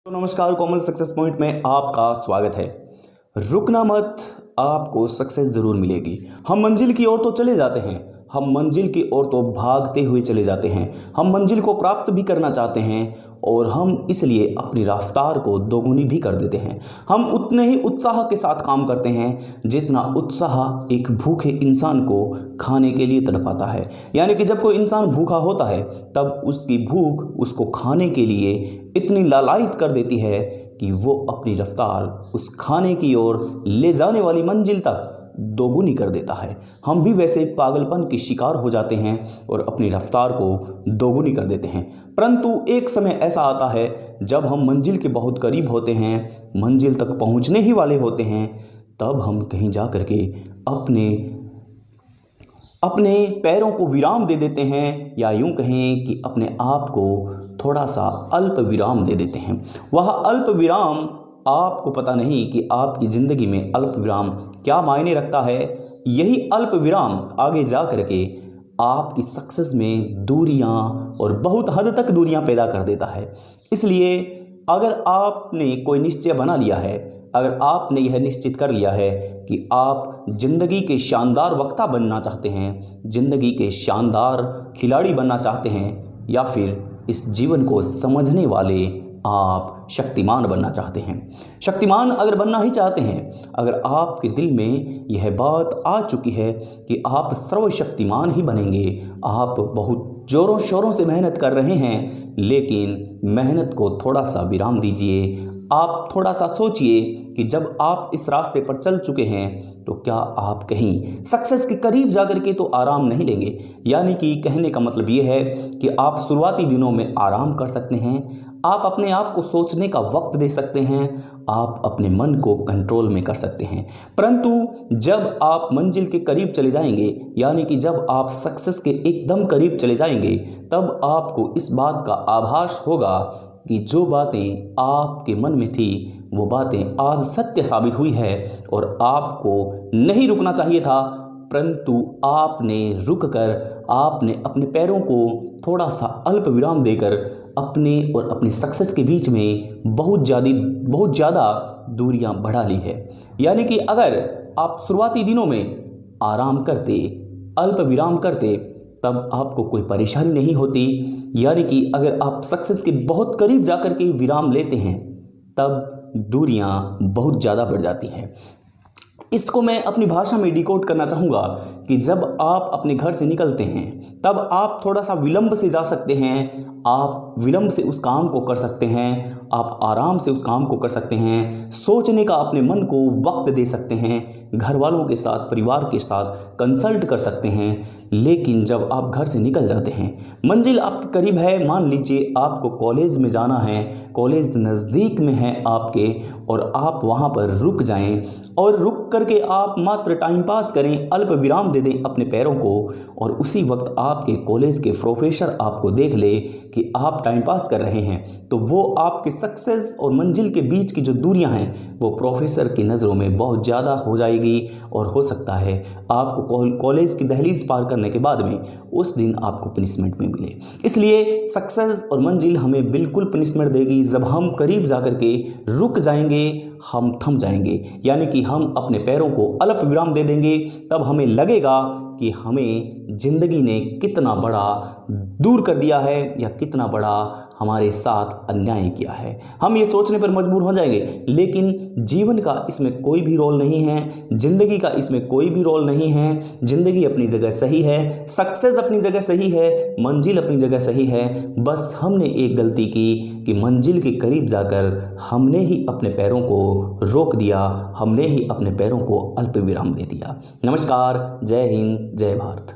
तो नमस्कार, कोमल success point में आपका स्वागत है। रुकना मत, आपको सक्सेस ज़रूर मिलेगी। हम मंजिल की ओर तो चले जाते हैं, हम मंजिल की ओर तो भागते हुए चले जाते हैं। हम मंजिल को प्राप्त भी करना चाहते हैं और हम इसलिए अपनी रफ्तार को दोगुनी भी कर देते हैं। हम उतने ही उत्साह के साथ काम करते हैं जितना उत्साह एक भूखे इंसान को खाने के लिए तड़पाता है। यानी कि जब कोई इंसान भूखा होता है तब उसकी भूख उसको खाने के लिए इतनी लालायित कर देती है कि वो अपनी रफ्तार उस खाने की ओर ले जाने वाली मंजिल तक दोगुनी कर देता है। हम भी वैसे पागलपन के शिकार हो जाते हैं और अपनी रफ्तार को दोगुनी कर देते हैं। परंतु एक समय ऐसा आता है जब हम मंजिल के बहुत करीब होते हैं, मंजिल तक पहुंचने ही वाले होते हैं, तब हम कहीं जा कर के अपने पैरों को विराम दे देते हैं, या यूं कहें कि अपने आप को थोड़ा सा अल्प विराम दे देते हैं। वह अल्प विराम, आपको पता नहीं कि आपकी ज़िंदगी में अल्प विराम क्या मायने रखता है। यही अल्प विराम आगे जा कर के आपकी सक्सेस में दूरियां और बहुत हद तक दूरियां पैदा कर देता है। इसलिए अगर आपने कोई निश्चय बना लिया है, अगर आपने यह निश्चित कर लिया है कि आप ज़िंदगी के शानदार वक्ता बनना चाहते हैं, ज़िंदगी के शानदार खिलाड़ी बनना चाहते हैं, या फिर इस जीवन को समझने वाले आप शक्तिमान बनना चाहते हैं, शक्तिमान अगर बनना ही चाहते हैं, अगर आपके दिल में यह बात आ चुकी है कि आप सर्वशक्तिमान ही बनेंगे, आप बहुत ज़ोरों शोरों से मेहनत कर रहे हैं, लेकिन मेहनत को थोड़ा सा विराम दीजिए। आप थोड़ा सा सोचिए कि जब आप इस रास्ते पर चल चुके हैं तो क्या आप कहीं सक्सेस के करीब जाकर के तो आराम नहीं लेंगे। यानी कि कहने का मतलब ये है कि आप शुरुआती दिनों में आराम कर सकते हैं, आप अपने आप को सोचने का वक्त दे सकते हैं, आप अपने मन को कंट्रोल में कर सकते हैं। परंतु जब आप मंजिल के करीब चले जाएंगे, यानी कि जब आप सक्सेस के एकदम करीब चले जाएंगे, तब आपको इस बात का आभास होगा कि जो बातें आपके मन में थी वो बातें आज सत्य साबित हुई है और आपको नहीं रुकना चाहिए था, परंतु आपने रुककर आपने अपने पैरों को थोड़ा सा अल्प विराम देकर अपने और अपनी सक्सेस के बीच में बहुत ज़्यादा दूरियां बढ़ा ली है। यानी कि अगर आप शुरुआती दिनों में आराम करते, अल्प विराम करते, तब आपको कोई परेशानी नहीं होती। यानी कि अगर आप सक्सेस के बहुत करीब जाकर के विराम लेते हैं तब दूरियां बहुत ज़्यादा बढ़ जाती हैं। इसको मैं अपनी भाषा में डिकोड करना चाहूँगा कि जब आप अपने घर से निकलते हैं तब आप थोड़ा सा विलंब से जा सकते हैं, आप विलंब से उस काम को कर सकते हैं, आप आराम से उस काम को कर सकते हैं, सोचने का अपने मन को वक्त दे सकते हैं, घर वालों के साथ, परिवार के साथ कंसल्ट कर सकते हैं। लेकिन जब आप घर से निकल जाते हैं, मंजिल आपके करीब है, मान लीजिए आपको कॉलेज में जाना है, कॉलेज नज़दीक में है आपके, और आप वहाँ पर रुक जाएं और रुक करके आप मात्र टाइम पास करें, अल्प विराम दे दें अपने पैरों को, और उसी वक्त आपके कॉलेज के प्रोफेसर आपको देख ले कि आप टाइम पास कर रहे हैं, तो वो आपके सक्सेस और मंजिल के बीच की जो दूरियां हैं वो प्रोफेसर की नज़रों में बहुत ज़्यादा हो जाएगी, और हो सकता है आपको कॉलेज की दहलीज पार करने के बाद में उस दिन आपको पनिशमेंट में मिले। इसलिए सक्सेस और मंजिल हमें बिल्कुल पनिशमेंट देगी जब हम करीब जाकर के रुक जाएंगे, हम थम जाएंगे, यानी कि हम अपने पैरों को अल्प विराम दे देंगे। तब हमें लगेगा कि हमें ज़िंदगी ने कितना बड़ा दूर कर दिया है या कितना बड़ा हमारे साथ अन्याय किया है। हम ये सोचने पर मजबूर हो जाएंगे, लेकिन जीवन का इसमें कोई भी रोल नहीं है, ज़िंदगी का इसमें कोई भी रोल नहीं है। ज़िंदगी अपनी जगह सही है, सक्सेस अपनी जगह सही है, मंजिल अपनी जगह सही है। बस हमने एक गलती की कि मंजिल के करीब जाकर हमने ही अपने पैरों को रोक दिया, हमने ही अपने पैरों को अल्प विराम दे दिया। नमस्कार, जय हिंद, जय भारत।